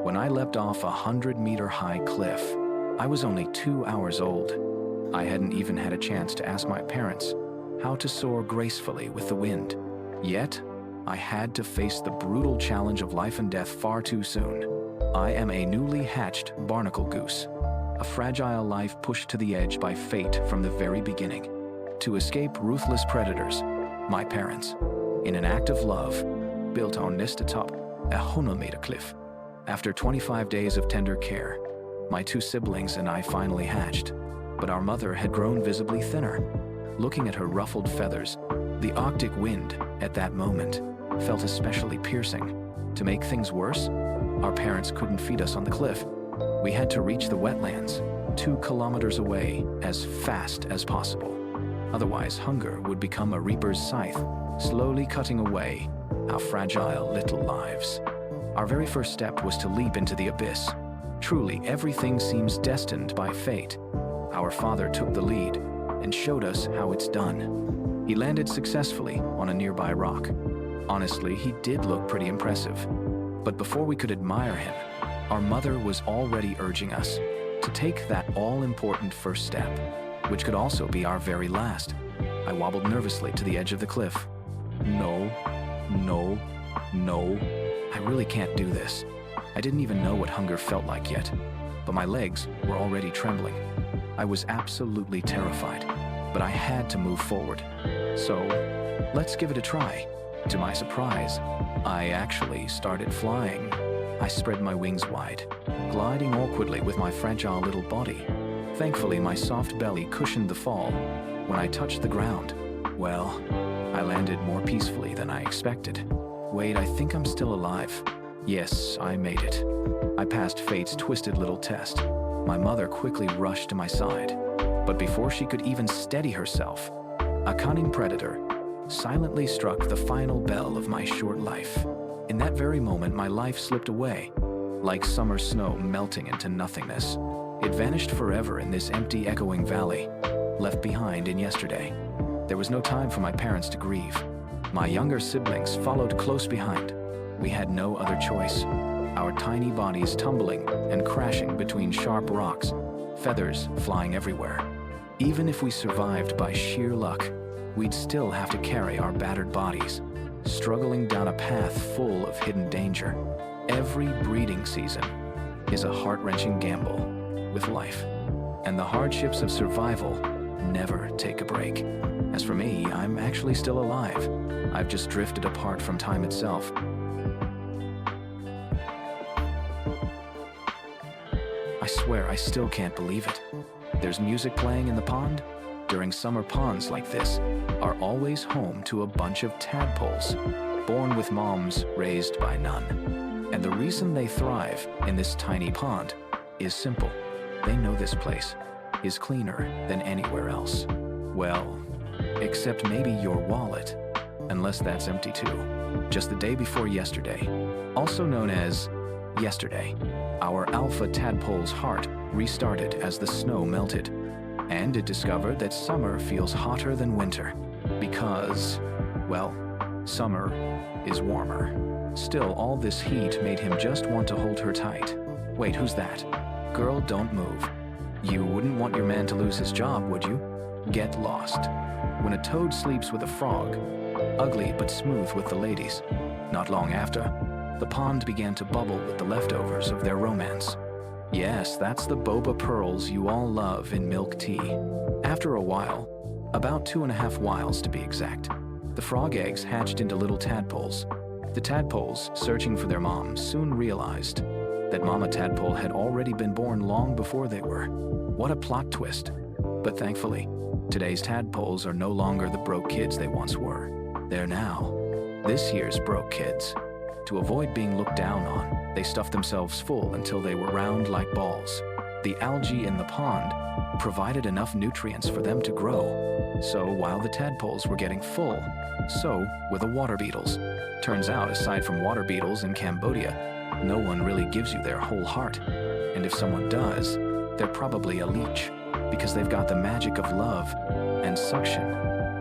When I leapt off a 100-meter-high cliff, I was only 2 hours old. I hadn't even had a chance to ask my parents how to soar gracefully with the wind. Yet, I had to face the brutal challenge of life and death far too soon. I am a newly hatched barnacle goose, a fragile life pushed to the edge by fate from the very beginning. To escape ruthless predators, my parents, in an act of love, built our nest atop a 100-meter cliff. After 25 days of tender care, my 2 siblings and I finally hatched, but our mother had grown visibly thinner. Looking at her ruffled feathers, the Arctic wind, at that moment, felt especially piercing. To make things worse, our parents couldn't feed us on the cliff. We had to reach the wetlands, 2 kilometers away, as fast as possible. Otherwise, hunger would become a reaper's scythe, slowly cutting away our fragile little lives. Our very first step was to leap into the abyss. Truly, everything seems destined by fate. Our father took the lead and showed us how it's done. He landed successfully on a nearby rock. Honestly, he did look pretty impressive. But before we could admire him, our mother was already urging us to take that all-important first step, which could also be our very last. I wobbled nervously to the edge of the cliff. No. I really can't do this. I didn't even know what hunger felt like yet, but my legs were already trembling. I was absolutely terrified, but I had to move forward. So, let's give it a try. To my surprise, I actually started flying. I spread my wings wide, gliding awkwardly with my fragile little body. Thankfully, my soft belly cushioned the fall. When I touched the ground, well, I landed more peacefully than I expected. Wait, I think I'm still alive. Yes, I made it. I passed fate's twisted little test. My mother quickly rushed to my side, but before she could even steady herself, a cunning predator silently struck the final bell of my short life. In that very moment, my life slipped away, like summer snow melting into nothingness. It vanished forever in this empty, echoing valley, left behind in yesterday. There was no time for my parents to grieve. My younger siblings followed close behind. We had no other choice. Our tiny bodies tumbling and crashing between sharp rocks, feathers flying everywhere. Even if we survived by sheer luck, we'd still have to carry our battered bodies, struggling down a path full of hidden danger. Every breeding season is a heart-wrenching gamble with life, and the hardships of survival never take a break. As for me, I'm actually still alive. I've just drifted apart from time itself. I swear I still can't believe it. There's music playing in the pond. During summer, ponds like this are always home to a bunch of tadpoles, born with moms raised by none. And the reason they thrive in this tiny pond is simple. They know this place is cleaner than anywhere else. Well, except maybe your wallet, unless that's empty too. Just the day before yesterday, also known as yesterday, our alpha tadpole's heart restarted as the snow melted, and it discovered that summer feels hotter than winter because, well, summer is warmer. Still, all this heat made him just want to hold her tight. Wait, who's that? Girl, don't move. You wouldn't want your man to lose his job, would you? Get lost. When a toad sleeps with a frog, ugly but smooth with the ladies. Not long after, the pond began to bubble with the leftovers of their romance. Yes, that's the boba pearls you all love in milk tea. After a while, about 2.5 miles to be exact, the frog eggs hatched into little tadpoles. The tadpoles, searching for their moms, soon realized that Mama Tadpole had already been born long before they were. What a plot twist. But thankfully, today's tadpoles are no longer the broke kids they once were. They're now this year's broke kids. To avoid being looked down on, they stuffed themselves full until they were round like balls. The algae in the pond provided enough nutrients for them to grow. So while the tadpoles were getting full, so were the water beetles. Turns out, aside from water beetles in Cambodia, no one really gives you their whole heart. And if someone does, they're probably a leech, because they've got the magic of love and suction.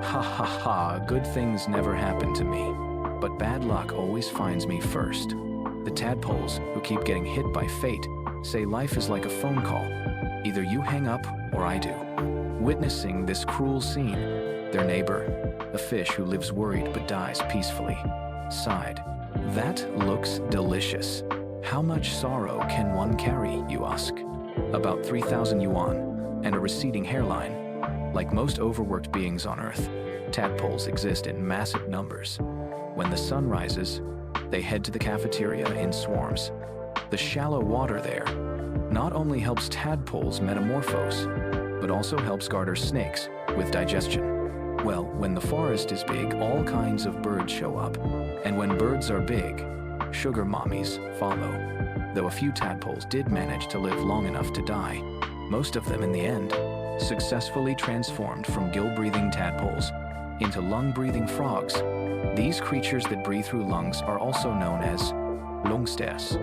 Ha ha ha, good things never happen to me, but bad luck always finds me first. The tadpoles, who keep getting hit by fate, say life is like a phone call. Either you hang up or I do. Witnessing this cruel scene, their neighbor, a fish who lives worried but dies peacefully, sighed. That looks delicious. How much sorrow can one carry, you ask? About 3,000 yuan and a receding hairline. Like most overworked beings on Earth, tadpoles exist in massive numbers. When the sun rises, they head to the cafeteria in swarms. The shallow water there not only helps tadpoles metamorphose, but also helps garter snakes with digestion. Well, when the forest is big, all kinds of birds show up. And when birds are big, sugar mommies follow. Though a few tadpoles did manage to live long enough to die, most of them in the end successfully transformed from gill-breathing tadpoles into lung-breathing frogs. These creatures that breathe through lungs are also known as lungsters.